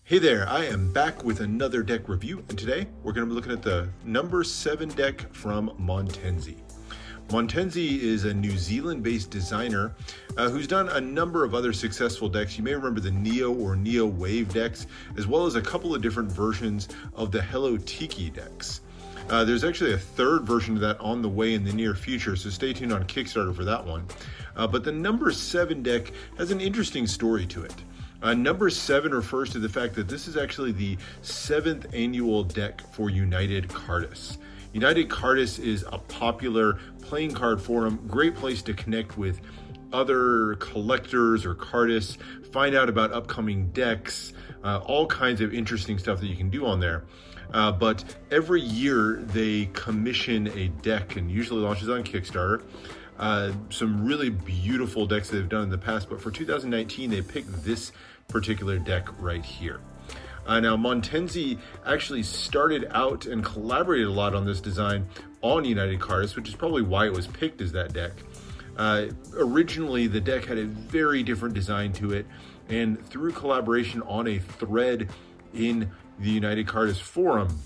Hey there, I am back with another deck review, and today we're going to be looking at the number 7 deck from Montenzi. Montenzi is a New Zealand-based designer who's done a number of other successful decks. You may remember the Neo or Neo Wave decks, as well as a couple of different versions of the Hello Tiki decks. There's actually a third version of that on the way in the near future, so stay tuned on Kickstarter for that one. But the number 7 deck has an interesting story to it. Number 7 refers to the fact that this is actually the 7th annual deck for United Cardists. United Cardists is a popular playing card forum, great place to connect with other collectors or cardists, find out about upcoming decks, all kinds of interesting stuff that you can do on there. But every year they commission a deck and usually launches on Kickstarter. Some really beautiful decks that they've done in the past, but for 2019 they picked this particular deck right here. Now Montenzi actually started out and collaborated a lot on this design on United Cardists, which is probably why it was picked as that deck. Originally the deck had a very different design to it, and through collaboration on a thread in the United Cardists forum,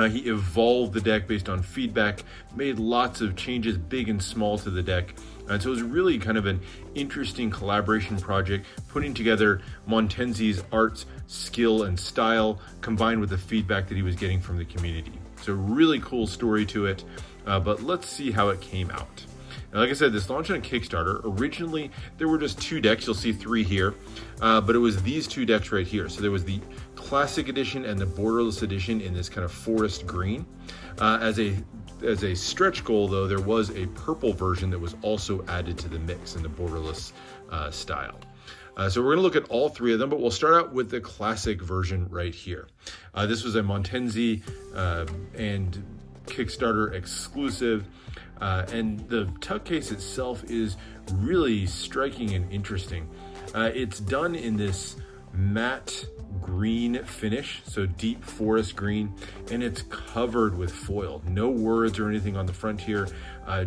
he evolved the deck based on feedback, made lots of changes, big and small, to the deck. And so it was really kind of an interesting collaboration project, putting together Montenzi's art, skill, and style, combined with the feedback that he was getting from the community. So really cool story to it, but let's see how it came out. Now, like I said, this launched on Kickstarter. Originally, there were just 2 decks. You'll see 3 here, but it was these 2 decks right here. So there was the Classic Edition and the Borderless Edition in this kind of forest green. As a stretch goal, though, there was a purple version that was also added to the mix in the Borderless style. So we're going to look at all 3 of them, but we'll start out with the classic version right here. This was a Montenzi and Kickstarter exclusive. And the tuck case itself is really striking and interesting. It's done in this matte green finish, so deep forest green, and it's covered with foil. No words or anything on the front here,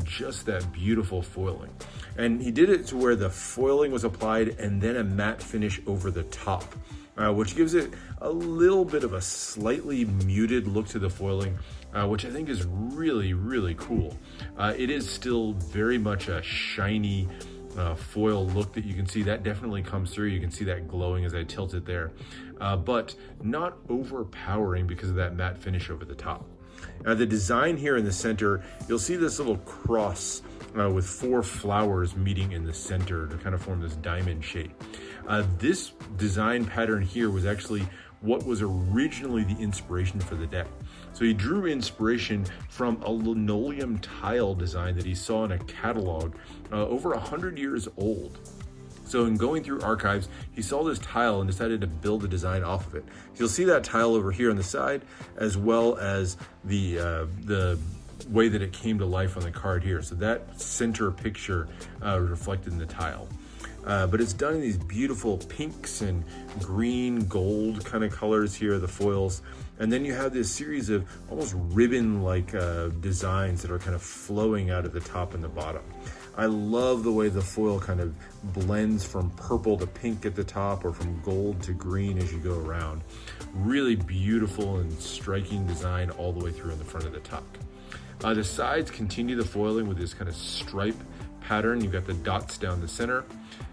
just that beautiful foiling. And he did it to where the foiling was applied and then a matte finish over the top, which gives it a little bit of a slightly muted look to the foiling, which I think is really, really cool. It is still very much a shiny foil look that you can see. That definitely comes through. You can see that glowing as I tilt it there, but not overpowering because of that matte finish over the top. The design here in the center, you'll see this little cross with 4 flowers meeting in the center to kind of form this diamond shape. This design pattern here was actually what was originally the inspiration for the deck. So he drew inspiration from a linoleum tile design that he saw in a catalog over 100 years old. So in going through archives, he saw this tile and decided to build a design off of it. So you'll see that tile over here on the side, as well as the way that it came to life on the card here. So that center picture reflected in the tile. But it's done in these beautiful pinks and green, gold kind of colors here, the foils. And then you have this series of almost ribbon-like designs that are kind of flowing out of the top and the bottom. I love the way the foil kind of blends from purple to pink at the top, or from gold to green as you go around. Really beautiful and striking design all the way through in the front of the tuck. The sides continue the foiling with this kind of stripe pattern. You've got the dots down the center,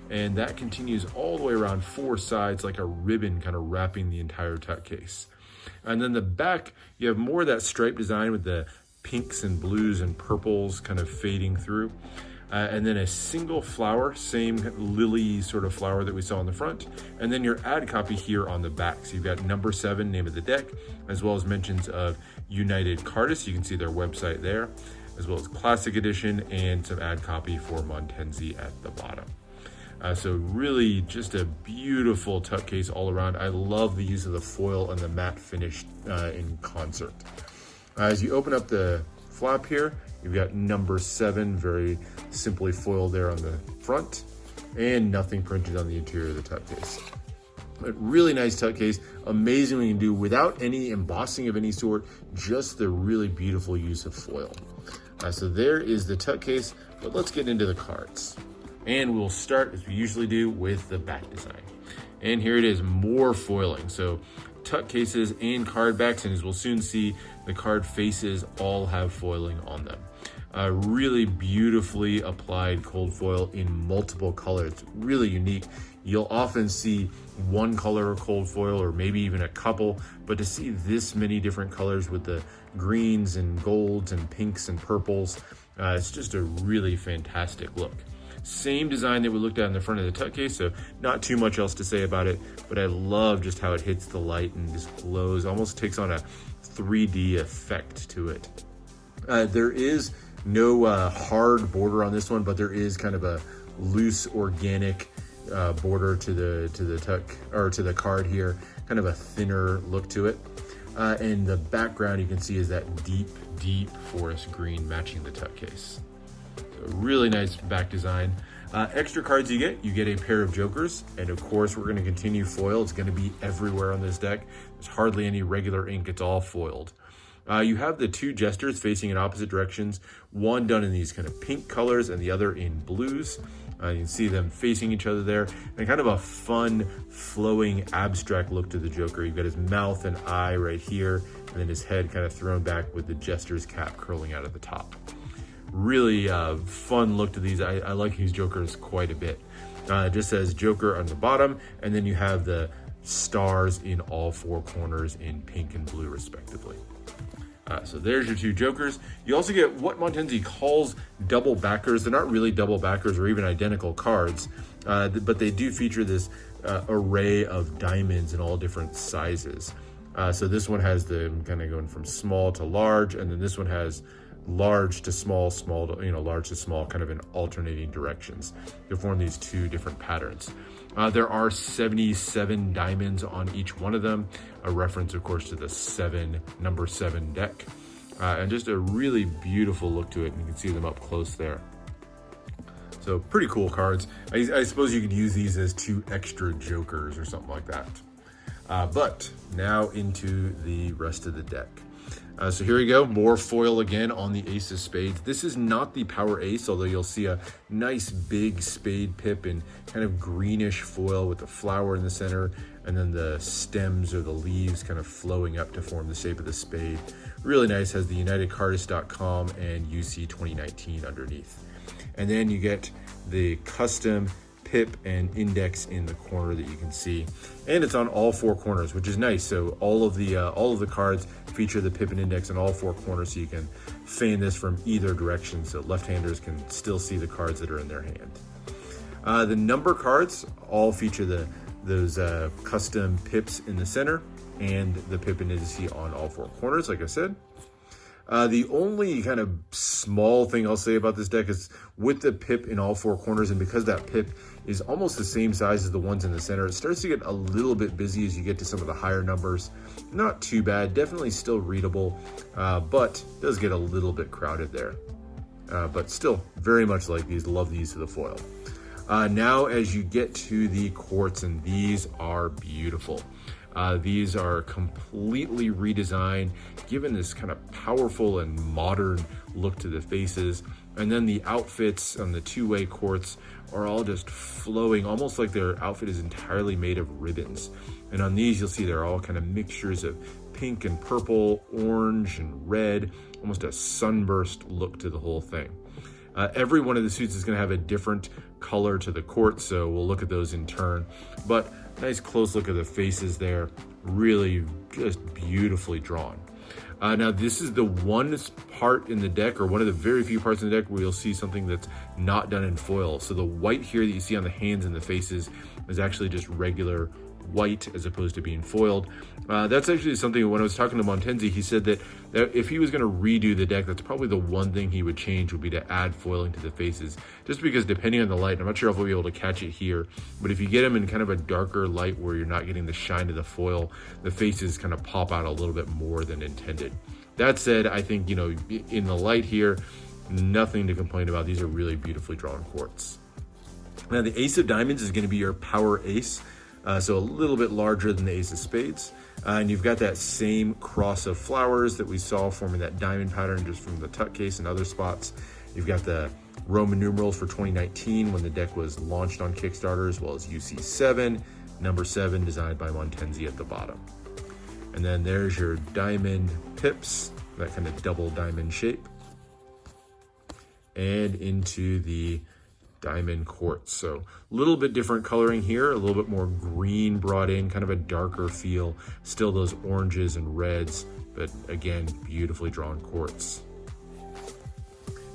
and that continues all the way around 4 sides like a ribbon kind of wrapping the entire tuck case. And then the back, you have more of that stripe design with the pinks and blues and purples kind of fading through. And then a single flower, same lily sort of flower that we saw on the front. And then your ad copy here on the back. So you've got number 7, name of the deck, as well as mentions of United Cardists. You can see their website there, as well as Classic Edition, and some ad copy for Montenzi at the bottom. So really just a beautiful tuck case all around. I love the use of the foil and the matte finish in concert. As you open up the flap here, you've got number 7 very simply foiled there on the front, and nothing printed on the interior of the tuck case. But really nice tuck case, amazing what you can do without any embossing of any sort, just the really beautiful use of foil. So there is the tuck case, but let's get into the cards. And we'll start, as we usually do, with the back design. And here it is, more foiling. So tuck cases and card backs, and as we'll soon see, the card faces all have foiling on them. Really beautifully applied cold foil in multiple colors. It's really unique. You'll often see one color of cold foil or maybe even a couple, but to see this many different colors with the greens and golds and pinks and purples, it's just a really fantastic look. Same design that we looked at in the front of the tuck case, so not too much else to say about it, but I love just how it hits the light and just glows, almost takes on a 3D effect to it. There is no hard border on this one, but there is kind of a loose organic border to the tuck, or to the card here, kind of a thinner look to it. And the background you can see is that deep forest green matching the tuck case. So really nice back design. Extra cards you get a pair of jokers, and of course we're going to continue foil. It's going to be everywhere on this deck. There's hardly any regular ink, it's all foiled. You have the two jesters facing in opposite directions, one done in these kind of pink colors and the other in blues. You can see them facing each other there, and kind of a fun, flowing, abstract look to the Joker. You've got his mouth and eye right here, and then his head kind of thrown back with the jester's cap curling out at the top. Really fun look to these. I like these Jokers quite a bit. It just says Joker on the bottom, and then you have the stars in all four corners in pink and blue respectively. So there's your two Jokers. You also get what Montenzi calls double backers. They're not really double backers or even identical cards, but they do feature this array of diamonds in all different sizes. So this one has the kind of going from small to large, and then this one has large to small, small to, large to small, kind of in alternating directions to form these two different patterns. There are 77 diamonds on each one of them, a reference, of course, to the number 7 deck, and just a really beautiful look to it. And you can see them up close there. So pretty cool cards. I suppose you could use these as 2 extra Jokers or something like that. But now into the rest of the deck. So here we go, more foil again on the Ace of Spades. This is not the Power Ace, although you'll see a nice big spade pip in kind of greenish foil with the flower in the center, and then the stems or the leaves kind of flowing up to form the shape of the spade. Really nice, has the UnitedCardist.com and UC 2019 underneath. And then you get the custom pip and index in the corner that you can see, and it's on all 4 corners, which is nice. So all of the cards feature the pip and index on all 4 corners, so you can fan this from either direction, so left-handers can still see the cards that are in their hand. The number cards all feature those custom pips in the center and the pip and index on all 4 corners, like I said. The only kind of small thing I'll say about this deck is with the pip in all 4 corners, and because that pip is almost the same size as the ones in the center, it starts to get a little bit busy as you get to some of the higher numbers. Not too bad, definitely still readable, but does get a little bit crowded there. But still very much like these, love these to the foil. Now as you get to the quartz, and these are beautiful. These are completely redesigned, given this kind of powerful and modern look to the faces. And then the outfits on the two-way quartz are all just flowing, almost like their outfit is entirely made of ribbons. And on these, you'll see they're all kind of mixtures of pink and purple, orange and red, almost a sunburst look to the whole thing. Every one of the suits is going to have a different color to the quartz, so we'll look at those in turn. But nice close look at the faces there, really just beautifully drawn. Now this is the one part in the deck, or one of the very few parts in the deck, where you'll see something that's not done in foil. So the white here that you see on the hands and the faces is actually just regular white as opposed to being foiled. That's actually something, when I was talking to Montenzi, he said that if he was going to redo the deck, that's probably the one thing he would change, would be to add foiling to the faces, just because depending on the light, I'm not sure if we'll be able to catch it here, but if you get them in kind of a darker light where you're not getting the shine of the foil, the faces kind of pop out a little bit more than intended. That said, I think, in the light here, nothing to complain about. These are really beautifully drawn quartz. Now the Ace of Diamonds is going to be your power ace. So a little bit larger than the Ace of Spades. And you've got that same cross of flowers that we saw forming that diamond pattern just from the tuck case and other spots. You've got the Roman numerals for 2019 when the deck was launched on Kickstarter, as well as UC7, number 7 designed by Montenzi at the bottom. And then there's your diamond pips, that kind of double diamond shape. And into the diamond quartz. So a little bit different coloring here, a little bit more green brought in, kind of a darker feel. Still those oranges and reds, but again, beautifully drawn quartz.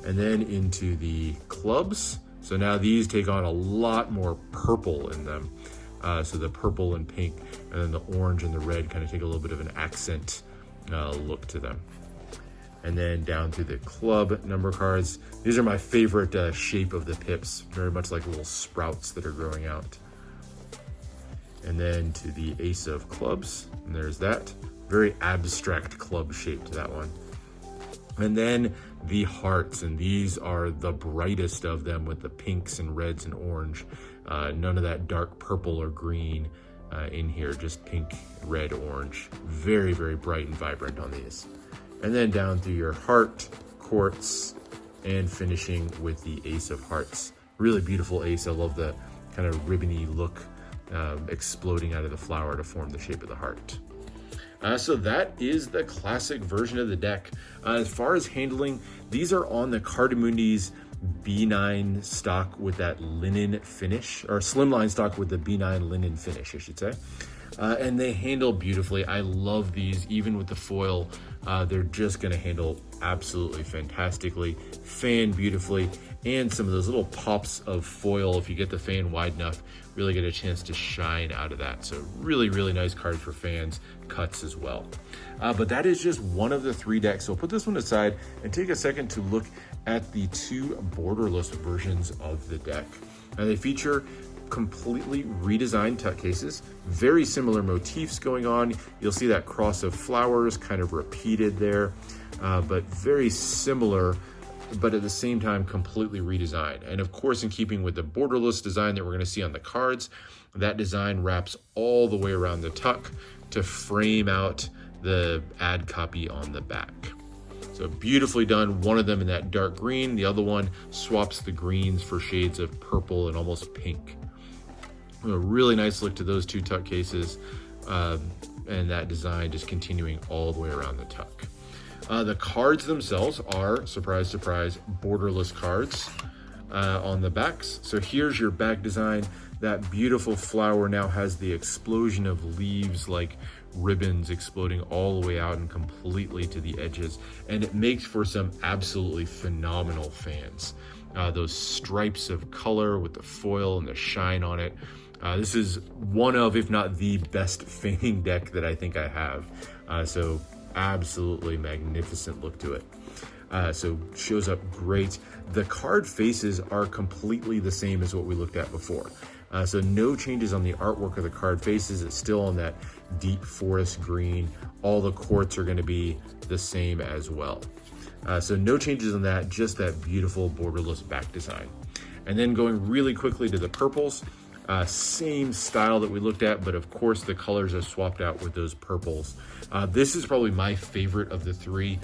And then into the clubs. So now these take on a lot more purple in them. So the purple and pink, and then the orange and the red kind of take a little bit of an accent look to them. And then down to the club number cards. These are my favorite shape of the pips, very much like little sprouts that are growing out. And then to the ace of clubs, and there's that. Very abstract club shape to that one. And then the hearts, and these are the brightest of them with the pinks and reds and orange. None of that dark purple or green in here, just pink, red, orange. Very, very bright and vibrant on these. And then down through your heart, quartz, and finishing with the ace of hearts. Really beautiful ace. I love the kind of ribbony look exploding out of the flower to form the shape of the heart. So that is the classic version of the deck. As far as handling, these are on the Cardammundi's B9 stock with that linen finish, or slimline stock with the B9 linen finish, I should say. And they handle beautifully. I love these, even with the foil. They're just gonna handle absolutely fantastically, fan beautifully, and some of those little pops of foil, if you get the fan wide enough, really get a chance to shine out of that. So really, really nice card for fans, cuts as well. But that is just one of the 3 decks. So put this one aside and take a second to look at the 2 borderless versions of the deck. Now they feature completely redesigned tuck cases, very similar motifs going on. You'll see that cross of flowers kind of repeated there, but very similar, but at the same time completely redesigned. And of course, in keeping with the borderless design that we're going to see on the cards, that design wraps all the way around the tuck to frame out the ad copy on the back. So beautifully done. One of them in that dark green, the other one swaps the greens for shades of purple and almost pink. A really nice look to those 2 tuck cases, and that design just continuing all the way around the tuck. The cards themselves are, surprise, surprise, borderless cards on the backs. So here's your back design. That beautiful flower now has the explosion of leaves like ribbons exploding all the way out and completely to the edges. And it makes for some absolutely phenomenal fans. Those stripes of color with the foil and the shine on it. This is one of, if not the best fanning deck that I think I have. So absolutely magnificent look to it. So shows up great. The card faces are completely the same as what we looked at before. So no changes on the artwork of the card faces. It's still on that deep forest green. All the quartz are going to be the same as well. So no changes on that, just that beautiful borderless back design. And then going really quickly to the purples, same style that we looked at, but of course the colors are swapped out with those purples. This is probably my favorite of the 3.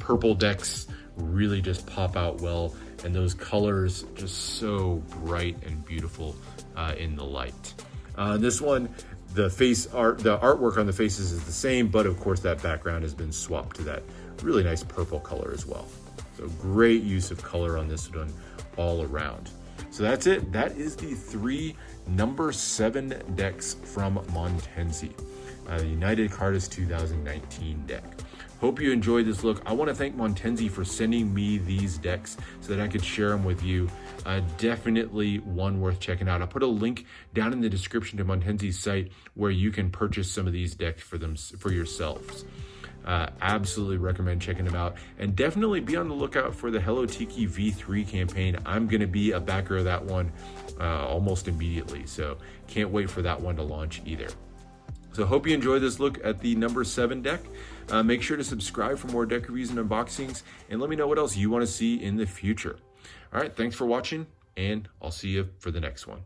Purple decks really just pop out well, and those colors just so bright and beautiful in the light. This one, the artwork on the faces is the same, but of course that background has been swapped to that really nice purple color as well. So great use of color on this one all around. So that's it. That is the 3 number 7 decks from Montenzi, the United Cartas 2019 deck. Hope you enjoyed this look. I want to thank Montenzi for sending me these decks so that I could share them with you. Definitely one worth checking out. I'll put a link down in the description to Montenzi's site where you can purchase some of these decks for yourselves. Absolutely recommend checking them out, and definitely be on the lookout for the Hello Tiki V3 campaign. I'm going to be a backer of that one almost immediately, so can't wait for that one to launch either. So hope you enjoyed this look at the number 7 deck. Make sure to subscribe for more deck reviews and unboxings, and let me know what else you want to see in the future. All right, thanks for watching, and I'll see you for the next one.